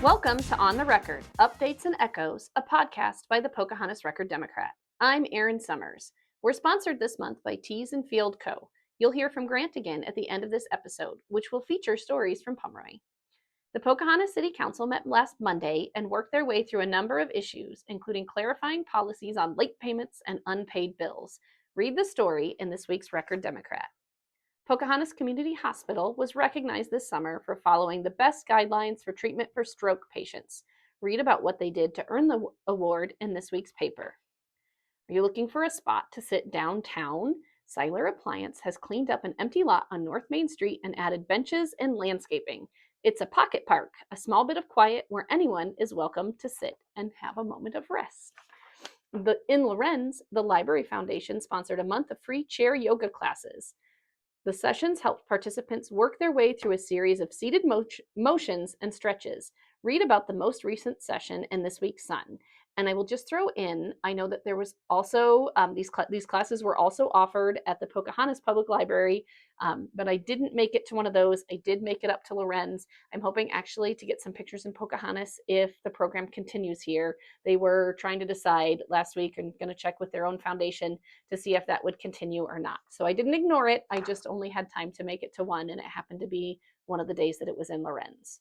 Welcome to On the Record, Updates and Echoes, a podcast by the Pocahontas Record-Democrat. I'm Erin Summers. We're sponsored this month by Thees Feld Co. You'll hear from Grant again at the end of this episode, which will feature stories from Pomeroy. The Pocahontas City Council met last Monday and worked their way through a number of issues, including clarifying policies on late payments and unpaid bills. Read the story in this week's Record-Democrat. Pocahontas Community Hospital was recognized this summer for following the best guidelines for treatment for stroke patients. Read about what they did to earn the award in this week's paper. Are you looking for a spot to sit downtown? Seiler Appliance has cleaned up an empty lot on North Main Street and added benches and landscaping. It's a pocket park, a small bit of quiet where anyone is welcome to sit and have a moment of rest. In Lorenz, the Library Foundation sponsored a month of free chair yoga classes. The sessions helped participants work their way through a series of seated motions and stretches. Read about the most recent session in this week's Sun. And I will just throw in, I know that there was also, these classes were also offered at the Pocahontas Public Library, but I didn't make it to one of those. I did make it up to Lorenz. I'm hoping actually to get some pictures in Pocahontas if the program continues here. They were trying to decide last week and going to check with their own foundation to see if that would continue or not. So I didn't ignore it. I just only had time to make it to one, and it happened to be one of the days that it was in Lorenz.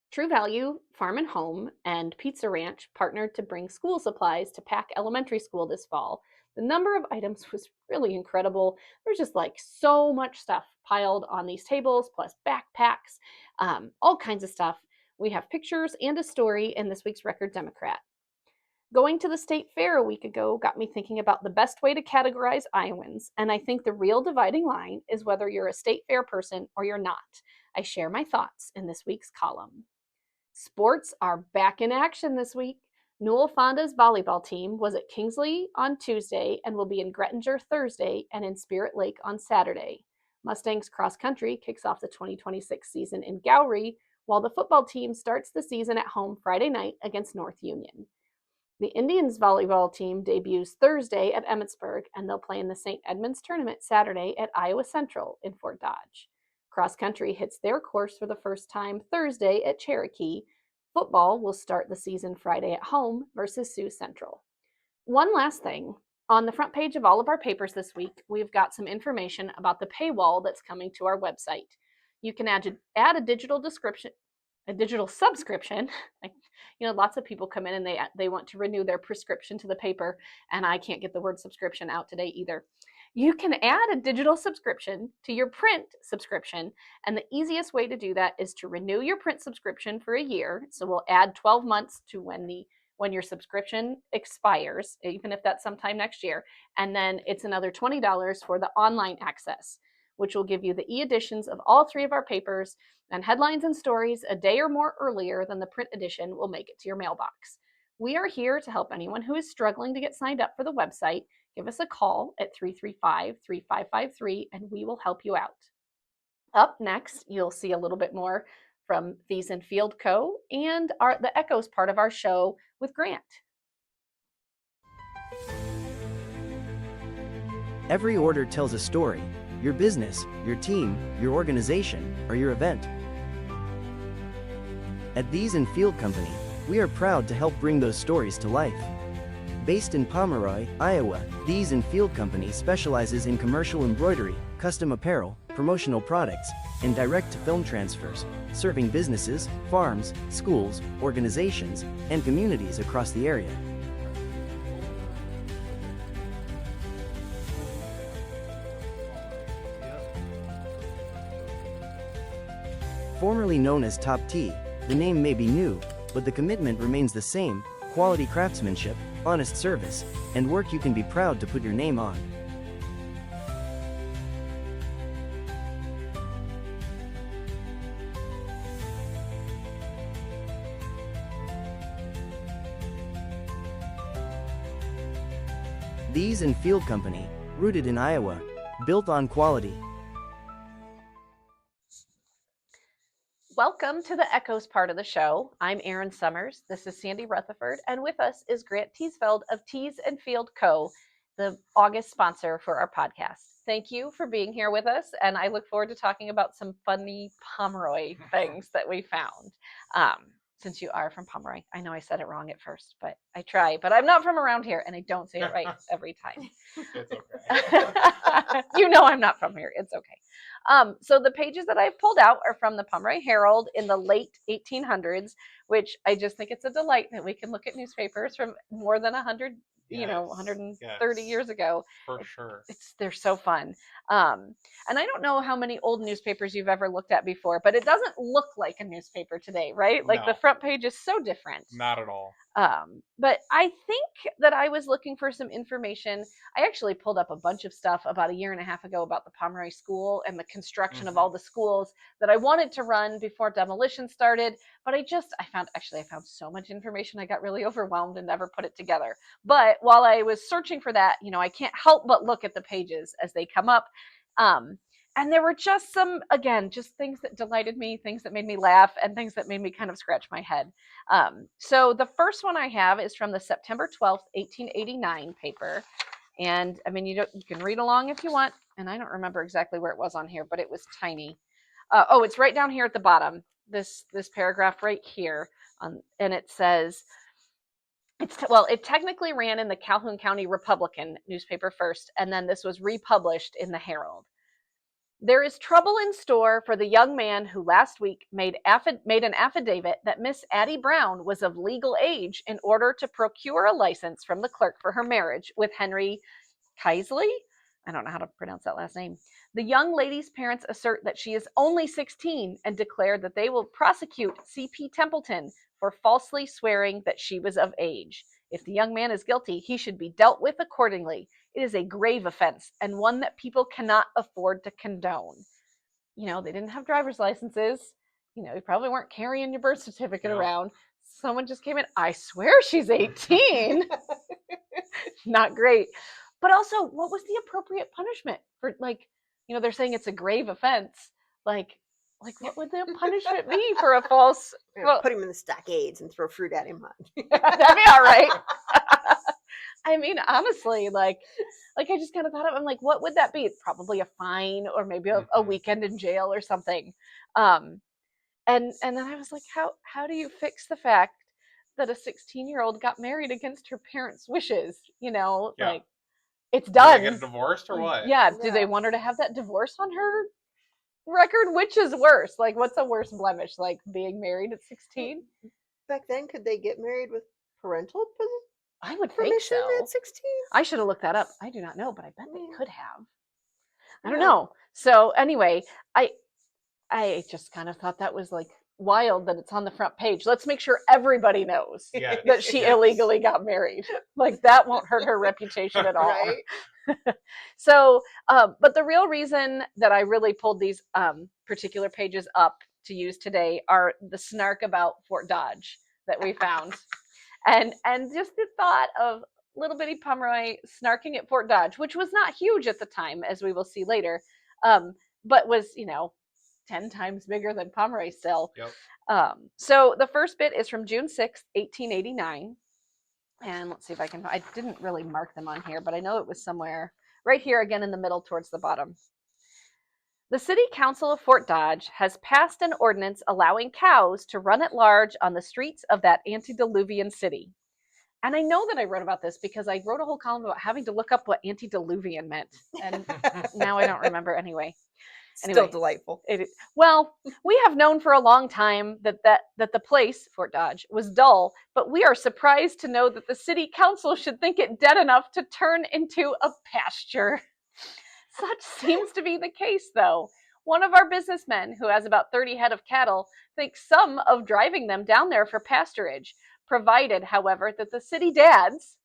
True Value Farm and Home and Pizza Ranch partnered to bring school supplies to Pack Elementary School this fall. The number of items was really incredible. There's just like so much stuff piled on these tables, plus backpacks, all kinds of stuff. We have pictures and a story in this week's Record-Democrat. Going to the state fair a week ago got me thinking about the best way to categorize Iowans, and I think the real dividing line is whether you're a state fair person or you're not. I share my thoughts in this week's column. Sports are back in action this week. Newell Fonda's volleyball team was at Kingsley on Tuesday and will be in Grettinger Thursday and in Spirit Lake on Saturday. Mustangs cross country kicks off the 2026 season in Gowrie, while the football team starts the season at home Friday night against North Union. The Indians volleyball team debuts Thursday at Emmitsburg, and they'll play in the St. Edmunds tournament Saturday at Iowa Central in Fort Dodge. Cross country hits their course for the first time Thursday at Cherokee. Football will start the season Friday at home versus Sioux Central. One last thing. On the front page of all of our papers this week, we've got some information about the paywall that's coming to our website. You can add a digital subscription. Lots of people come in and they want to renew their prescription to the paper, and I can't get the word subscription out today either. You can add a digital subscription to your print subscription, and the easiest way to do that is to renew your print subscription for a year. So we'll add 12 months to when your subscription expires, even if that's sometime next year, and then it's another $20 for the online access, which will give you the e-editions of all three of our papers, and headlines and stories a day or more earlier than the print edition will make it to your mailbox. We are here to help anyone who is struggling to get signed up for the website. Give us a call at 335-3553 and we will help you out. Up next, you'll see a little bit more from Thees Feld Co. and the Echoes part of our show with Grant. Every order tells a story. Your business, your team, your organization, or your event. At Thees Feld Company, we are proud to help bring those stories to life. Based in Pomeroy, Iowa, Thees Feld Company specializes in commercial embroidery, custom apparel, promotional products, and direct-to-film transfers, serving businesses, farms, schools, organizations, and communities across the area. Formerly known as Top T, the name may be new, but the commitment remains the same: quality craftsmanship, honest service, and work you can be proud to put your name on. Thees Feld Company, rooted in Iowa, built on quality. Welcome to the Echoes part of the show. I'm Erin Summers. This is Sandy Rutherford, and with us is Grant Theesfeld of Thees Feld Co., the August sponsor for our podcast. Thank you for being here with us, and I look forward to talking about some funny Pomeroy things that we found. since you are from Pomeroy. I know I said it wrong at first, but I try. But I'm not from around here, and I don't say it right every time. It's okay. You know I'm not from here. It's okay. So the pages that I've pulled out are from the Pomeroy Herald in the late 1800s, which I just think it's a delight that we can look at newspapers from more than 100, 130 years ago. For sure. They're so fun. And I don't know how many old newspapers you've ever looked at before, but it doesn't look like a newspaper today, right? Like the front page is so different. Not at all. But I think that I was looking for some information. I actually pulled up a bunch of stuff about a year and a half ago about the Pomeroy School and the construction of all the schools that I wanted to run before demolition started. But I found so much information. I got really overwhelmed and never put it together. But while I was searching for that, I can't help but look at the pages as they come up. And there were just just things that delighted me, things that made me laugh, and things that made me kind of scratch my head. So the first one I have is from the September 12th, 1889 paper. And I mean, you can read along if you want. And I don't remember exactly where it was on here, but it was tiny. It's right down here at the bottom, this paragraph right here. And it says, it technically ran in the Calhoun County Republican newspaper first, and then this was republished in the Herald. There is trouble in store for the young man who last week made an affidavit that Miss Addie Brown was of legal age in order to procure a license from the clerk for her marriage with Henry Keisley. I don't know how to pronounce that last name. The young lady's parents assert that she is only 16 and declare that they will prosecute C.P. Templeton for falsely swearing that she was of age. If the young man is guilty, he should be dealt with accordingly. It is a grave offense and one that people cannot afford to condone. They didn't have driver's licenses. You probably weren't carrying your birth certificate around. Someone just came in. I swear she's 18. Not great. But also, what was the appropriate punishment for, they're saying it's a grave offense. Like what would the punishment be for a false? Put him in the stockades and throw fruit at him. That'd be all right. I mean, honestly, I just kind of thought of, I'm like, what would that be? Probably a fine or maybe a weekend in jail or something. And then I was like, how do you fix the fact that a 16-year-old got married against her parents' wishes? It's done. Did they get divorced or what? Yeah. Do they want her to have that divorce on her record? Which is worse? What's a worse blemish? Being married at 16? Back then, could they get married with parental I would think so. At 16? I should have looked that up. I do not know, but I bet they could have. I don't know. So anyway, I just kind of thought that was wild that it's on the front page. Let's make sure everybody knows that she illegally got married. That won't hurt her reputation at all. Right? So, but the real reason that I really pulled these particular pages up to use today are the snark about Fort Dodge that we found. And just the thought of little bitty Pomeroy snarking at Fort Dodge, which was not huge at the time, as we will see later, but was, 10 times bigger than Pomeroy still. Yep. So the first bit is from June 6th, 1889. And let's see if I didn't really mark them on here, but I know it was somewhere right here again in the middle towards the bottom. The City Council of Fort Dodge has passed an ordinance allowing cows to run at large on the streets of that antediluvian city. And I know that I wrote about this because I wrote a whole column about having to look up what antediluvian meant. And now I don't remember anyway. Still delightful. Well, we have known for a long time that the place, Fort Dodge, was dull, but we are surprised to know that the city council should think it dead enough to turn into a pasture. Such seems to be the case, though. One of our businessmen, who has about 30 head of cattle, thinks some of driving them down there for pasturage, provided, however, that the city dads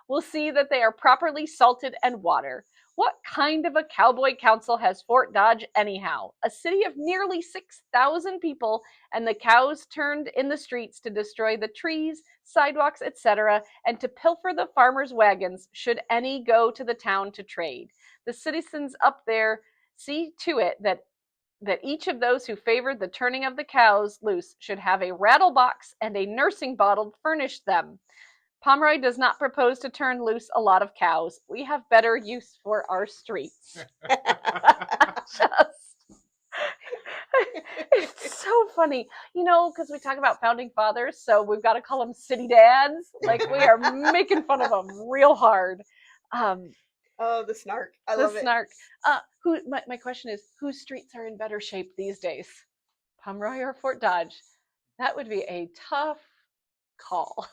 will see that they are properly salted and watered. What kind of a cowboy council has Fort Dodge anyhow? A city of nearly 6,000 people, and the cows turned in the streets to destroy the trees, sidewalks, etc., and to pilfer the farmers' wagons, should any go to the town to trade. The citizens up there see to it that each of those who favored the turning of the cows loose should have a rattle box and a nursing bottle furnished them. Pomeroy does not propose to turn loose a lot of cows. We have better use for our streets. It's so funny, because we talk about founding fathers, so we've got to call them city dads. Like, we are making fun of them real hard. Oh, the snark. I The love snark. My question is, whose streets are in better shape these days? Pomeroy or Fort Dodge? That would be a tough call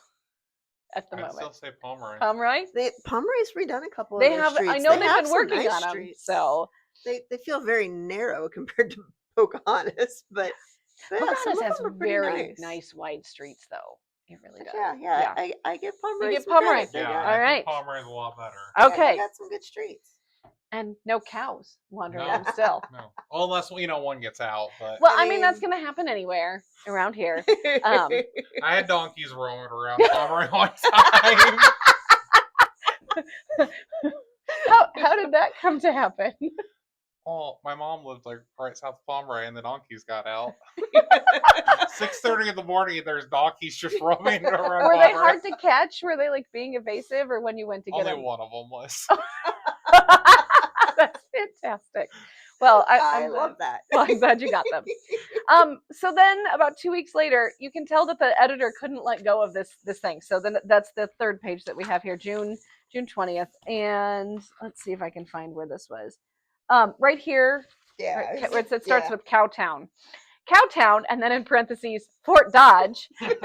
at the I'd moment. still say Pomeroy. Pomeroy? Pomeroy's redone a couple of They their have. streets. I know They they've have been some working nice on them. streets. So they feel very narrow compared to Pocahontas, but yeah, some Pocahontas of has them are pretty very nice wide streets, though. It really does. Yeah. I give Pomeroy You give some Pomeroy. credit. They Yeah, got- All I right. think Pomeroy's a lot better. Okay. They got some good streets. And no cows wandering No. them still. No. Well, unless, one gets out, but Well, I I mean, that's mean- going to happen anywhere around here. I had donkeys roaming around Pomeroy one time. How did that come to happen? Well, my mom lived right south of Pomeroy, and the donkeys got out. 6:30 in the morning, there's donkeys just roaming around. Were they Pomeroy. hard to catch? Were they being evasive, or when you went to get Only them? one of them was. That's fantastic. Well, I I'm love that. Well, I'm glad you got them. So then, about 2 weeks later, you can tell that the editor couldn't let go of this thing. So then, that's the third page that we have here, June 20th, and let's see if I can find where this was. Right here, Yeah, where it starts with Cowtown, and then in parentheses Fort Dodge. We're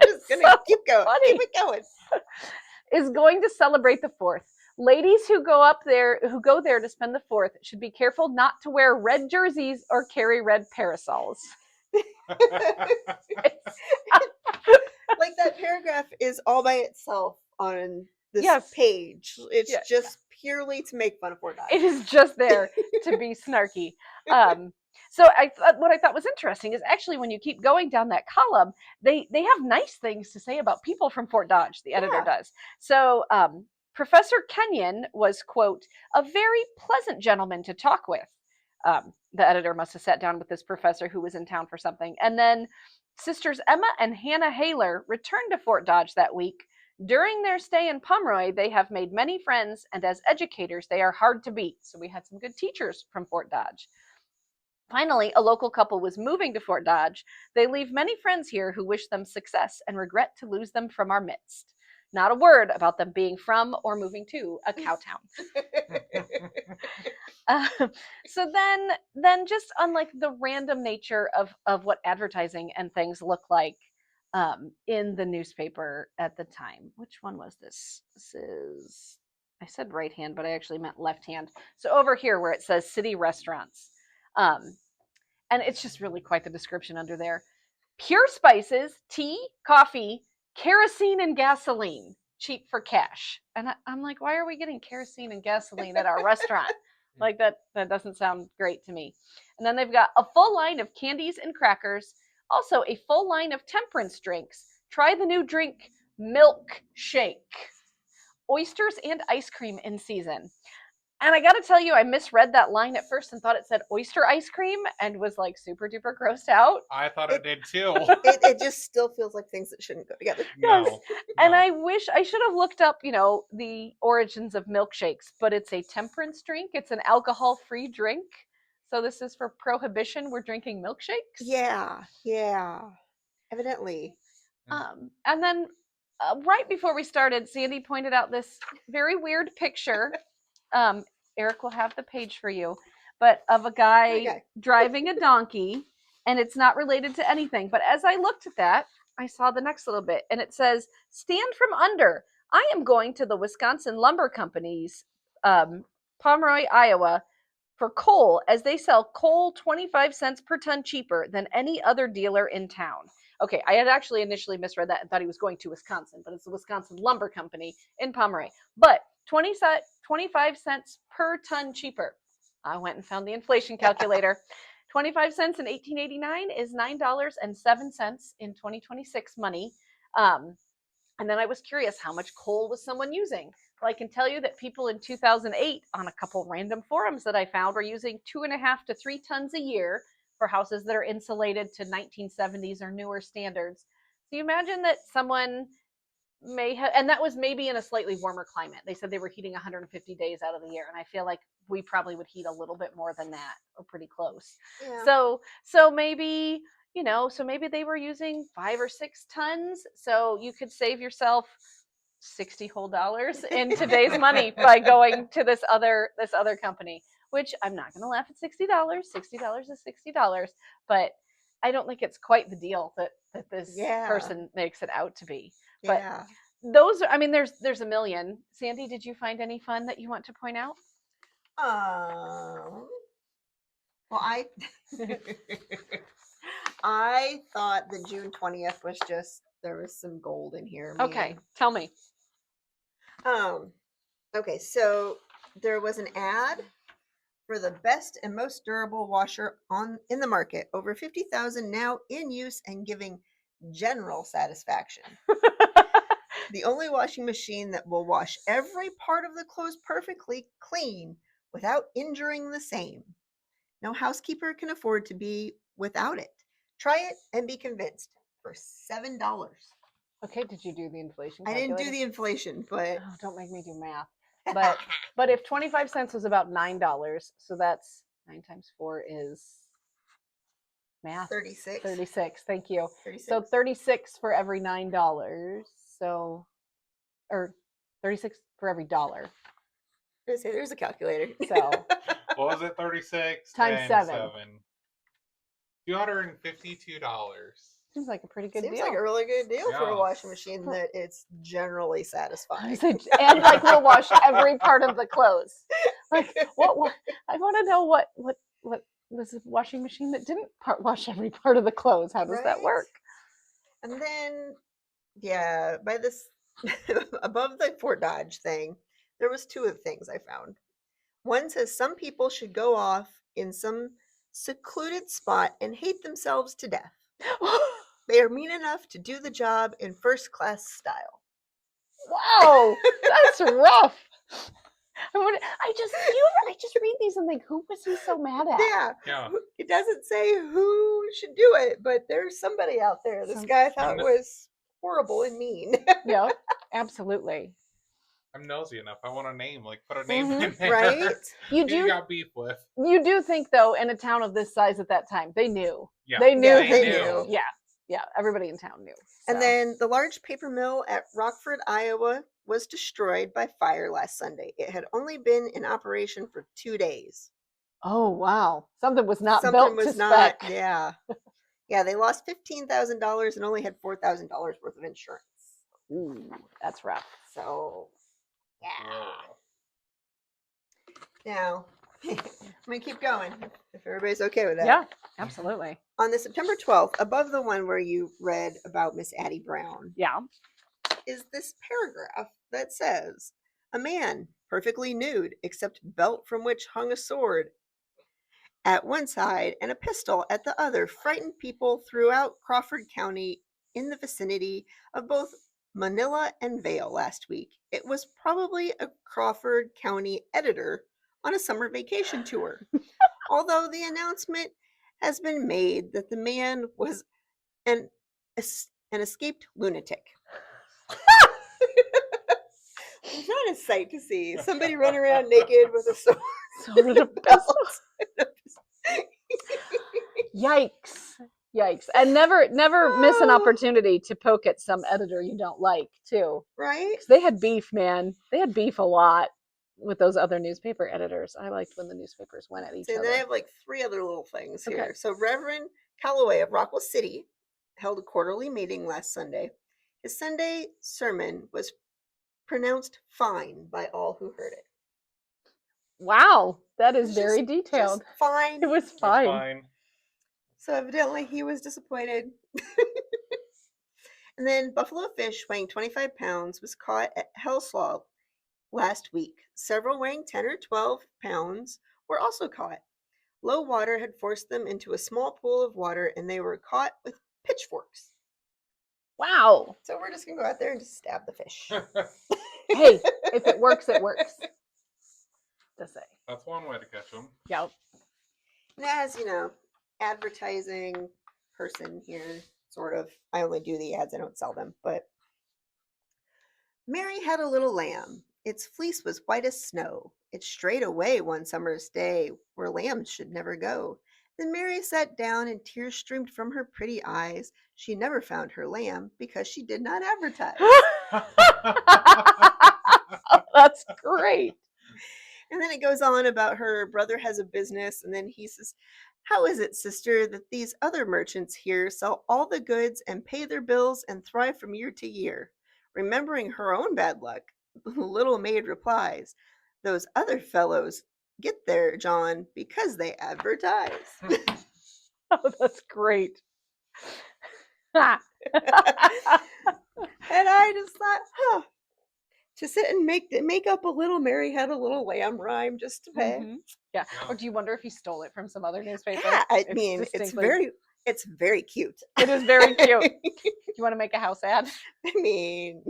just gonna keep going. funny. Keep it going. Is going to celebrate the 4th. Ladies who go there to spend the 4th should be careful not to wear red jerseys or carry red parasols. Like, that paragraph is all by itself on this Yes. page. It's Yes. just purely to make fun of Fort Dodge. It is just there to be snarky. So what I thought was interesting is actually when you keep going down that column, they have nice things to say about people from Fort Dodge. The editor does. So Professor Kenyon was, quote, a very pleasant gentleman to talk with. The editor must have sat down with this professor who was in town for something. And then Sisters Emma and Hannah Haler returned to Fort Dodge that week. During their stay in Pomeroy, they have made many friends, and as educators, they are hard to beat. So we had some good teachers from Fort Dodge. Finally, a local couple was moving to Fort Dodge. They leave many friends here who wish them success and regret to lose them from our midst. Not a word about them being from or moving to a cow town. So then just unlike the random nature of what advertising and things look like in the newspaper at the time. Which one was this? This is, I said right hand, but I actually meant left hand. So over here where it says city restaurants. And it's just really quite the description under there. Pure spices, tea, coffee, kerosene and gasoline, cheap for cash. And I'm like, why are we getting kerosene and gasoline at our restaurant? Like, that doesn't sound great to me. And then they've got a full line of candies and crackers, also a full line of temperance drinks. Try the new drink, milk shake. Oysters and ice cream in season. And I got to tell you, I misread that line at first and thought it said oyster ice cream and was like super duper grossed out. I thought it did too. It just still feels like things that shouldn't go together. No. And I wish I should have looked up, the origins of milkshakes, but it's a temperance drink. It's an alcohol-free drink. So this is for prohibition. We're drinking milkshakes. Yeah. Evidently. And then right before we started, Sandy pointed out this very weird picture. Eric will have the page for you, but of a guy driving a donkey, and it's not related to anything. But as I looked at that, I saw the next little bit, and it says, stand from under. I am going to the Wisconsin Lumber Company's Pomeroy, Iowa, for coal, as they sell coal 25 cents per ton cheaper than any other dealer in town. Okay, I had actually initially misread that and thought he was going to Wisconsin, but it's the Wisconsin Lumber Company in Pomeroy. But 25 cents per ton cheaper. I went and found the inflation calculator. 25 cents in 1889 is $9.07 in 2026 money. And then I was curious, how much coal was someone using? Well, I can tell you that people in 2008 on a couple random forums that I found were using 2.5 to 3 tons a year for houses that are insulated to 1970s or newer standards. So you imagine that someone may have, and that was maybe in a slightly warmer climate. They said they were heating 150 days out of the year. And I feel like we probably would heat a little bit more than that, or pretty close. Yeah. So maybe, so maybe they were using 5 or 6 tons. So you could save yourself $60 whole in today's money by going to this other company, which I'm not going to laugh at $60. $60 is $60, but I don't think it's quite the deal that this person makes it out to be. But those are, I mean, there's a million. Sandy, did you find any fun that you want to point out? Well, I thought the June 20th was just, there was some gold in here. Okay, tell me. Okay, so there was an ad for the best and most durable washer in the market, over 50,000 now in use and giving general satisfaction. The only washing machine that will wash every part of the clothes perfectly clean without injuring the same. No housekeeper can afford to be without it. Try it and be convinced for $7. Okay, did you do the inflation I calculator? didn't do the inflation, but oh, don't make me do math. But if 25 cents was about $9, so that's 9 times 4 is math. 36. 36. Thank you. 36. So 36 for every $9. So, or 36 for every dollar. There's a calculator. So what was it? 36 times 7. $252. Seems like a pretty good deal. Seems like a really good deal for a washing machine that it's generally satisfying. And like we'll wash every part of the clothes. Like what I want to know what was a washing machine that didn't wash every part of the clothes. How does that work? And then by this above the Fort Dodge thing, there was 2 of the things I found. One says some people should go off in some secluded spot and hate themselves to death. They are mean enough to do the job in first-class style. Wow, that's rough. I just read these and think, who was he so mad at? Yeah. It doesn't say who should do it, but there's somebody out there. This guy thought was horrible and mean. Yeah, absolutely. I'm nosy enough. I want a name. Like, put a name in there. Right? You got beef with. You do think, though, in a town of this size at that time, they knew. Yeah. They knew. They knew. Yeah. Everybody in town knew. So. And then the large paper mill at Rockford, Iowa, was destroyed by fire last Sunday. It had only been in operation for 2 days. Oh, wow. Something was not built to spec. Yeah. Yeah, they lost $15,000 and only had $4,000 worth of insurance. Ooh, that's rough. So, yeah. Now, I'm going to keep going if everybody's okay with that. Yeah, absolutely. On the September 12th, above the one where you read about Miss Addie Brown, is this paragraph that says, a man perfectly nude except belt from which hung a sword at one side and a pistol at the other frightened people throughout Crawford County in the vicinity of both Manila and Vail last week. It was probably a Crawford County editor on a summer vacation tour, although the announcement has been made that the man was an escaped lunatic. It's not a sight to see. Somebody run around naked with a sword and a belt. Yikes. And never miss an opportunity to poke at some editor you don't like, too. Right? They had beef, man. They had beef a lot with those other newspaper editors. I liked when the newspapers went at each other. And then I have like 3 other little things here. So Reverend Calloway of Rockwell City held a quarterly meeting last Sunday. His Sunday sermon was pronounced fine by all who heard it. Wow, that is very detailed. Just fine. It was fine. So evidently he was disappointed. And then buffalo fish weighing 25 pounds was caught at Hellslaw last week. Several weighing 10 or 12 pounds were also caught. Low water had forced them into a small pool of water and they were caught with pitchforks. Wow. So we're just going to go out there and just stab the fish. Hey, if it works, it works. To say. That's one way to catch them. Yep. And as, advertising person here, sort of. I only do the ads, I don't sell them. But Mary had a little lamb, Its fleece was white as snow. It strayed away one summer's day where lambs should never go. Then Mary sat down and tears streamed from her pretty eyes. She never found her lamb because she did not advertise. That's great. And then it goes on about her brother has a business, and then he says, "How is it, sister, that these other merchants here sell all the goods and pay their bills and thrive from year to year?" Remembering her own bad luck, the little maid replies, "Those other fellows get there, John, because they advertise." Oh, that's great. And I just thought, to sit and make up a little Mary Had a Little Lamb rhyme just to pay. Mm-hmm. Yeah. Or do you wonder if he stole it from some other newspaper? Yeah, I mean, it's very cute. It is very cute. Do you want to make a house ad? I mean,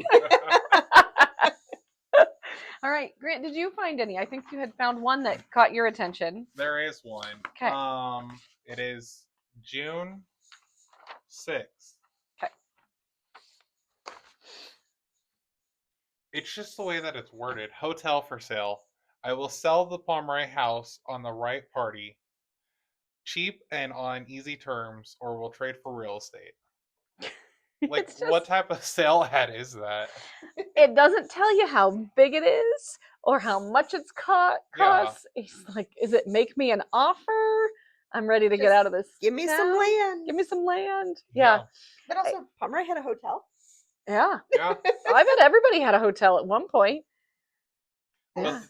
all right, Grant, did you find any? I think you had found one that caught your attention. There is one. Okay. It is June 6th. Okay. It's just the way that it's worded. Hotel for sale. I will sell the Pomeroy house on the right party. Cheap and on easy terms, or we'll trade for real estate. Like, what type of sale ad is that? It doesn't tell you how big it is or how much it's costs. Yeah. It's like, is it make me an offer? I'm ready to get out of this. Give me some land. Give me some land. Yeah. But also, Pomeroy had a hotel. Yeah. I bet everybody had a hotel at one point. Yeah. But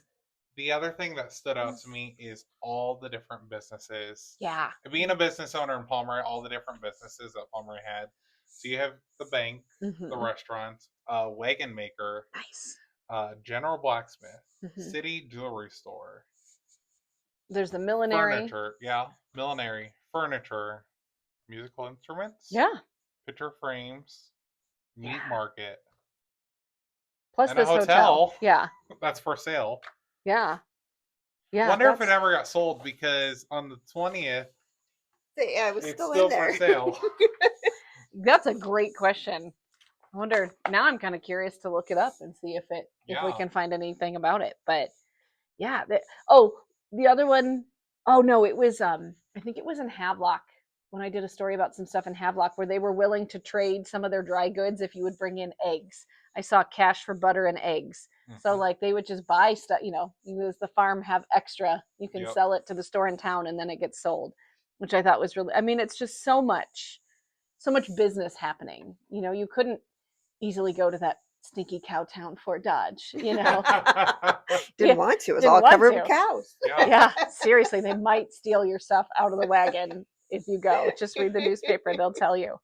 the other thing that stood out to me is all the different businesses. Yeah. Being a business owner in Pomeroy, all the different businesses that Pomeroy had. So you have the bank, the restaurant, wagon maker, nice, general blacksmith, city jewelry store. There's the millinery. Furniture, millinery, furniture, musical instruments, picture frames, meat market, plus and this a hotel. Yeah, that's for sale. Yeah. Wonder if it ever got sold, because on the 20th, it was still in there for sale. That's a great question. I wonder. Now I'm kind of curious to look it up and see if we can find anything about it. But yeah. The other one. Oh no, it was. I think it was in Havelock when I did a story about some stuff in Havelock where they were willing to trade some of their dry goods if you would bring in eggs. I saw cash for butter and eggs. So like they would just buy stuff. As the farm have extra, you can sell it to the store in town and then it gets sold, which I thought was really. I mean, it's just so much business happening. You couldn't easily go to that stinky cow town, Fort Dodge. Didn't want to. It was all covered with cows. Yeah, seriously, they might steal your stuff out of the wagon if you go. Just read the newspaper; they'll tell you.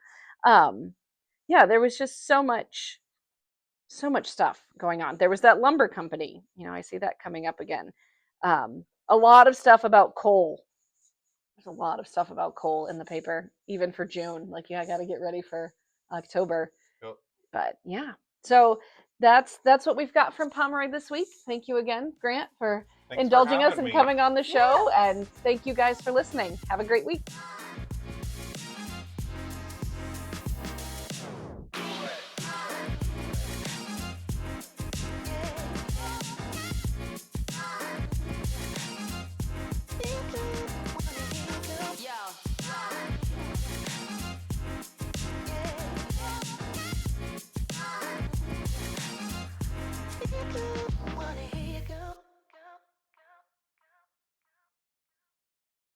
There was just so much stuff going on. There was that lumber company. I see that coming up again. A lot of stuff about coal. There's a lot of stuff about coal in the paper, even for June. Like, I got to get ready for October. Yep. But yeah, so that's what we've got from Pomeroy this week. Thank you again, Grant, for indulging us and coming on the show. And thank you guys for listening. Have a great week.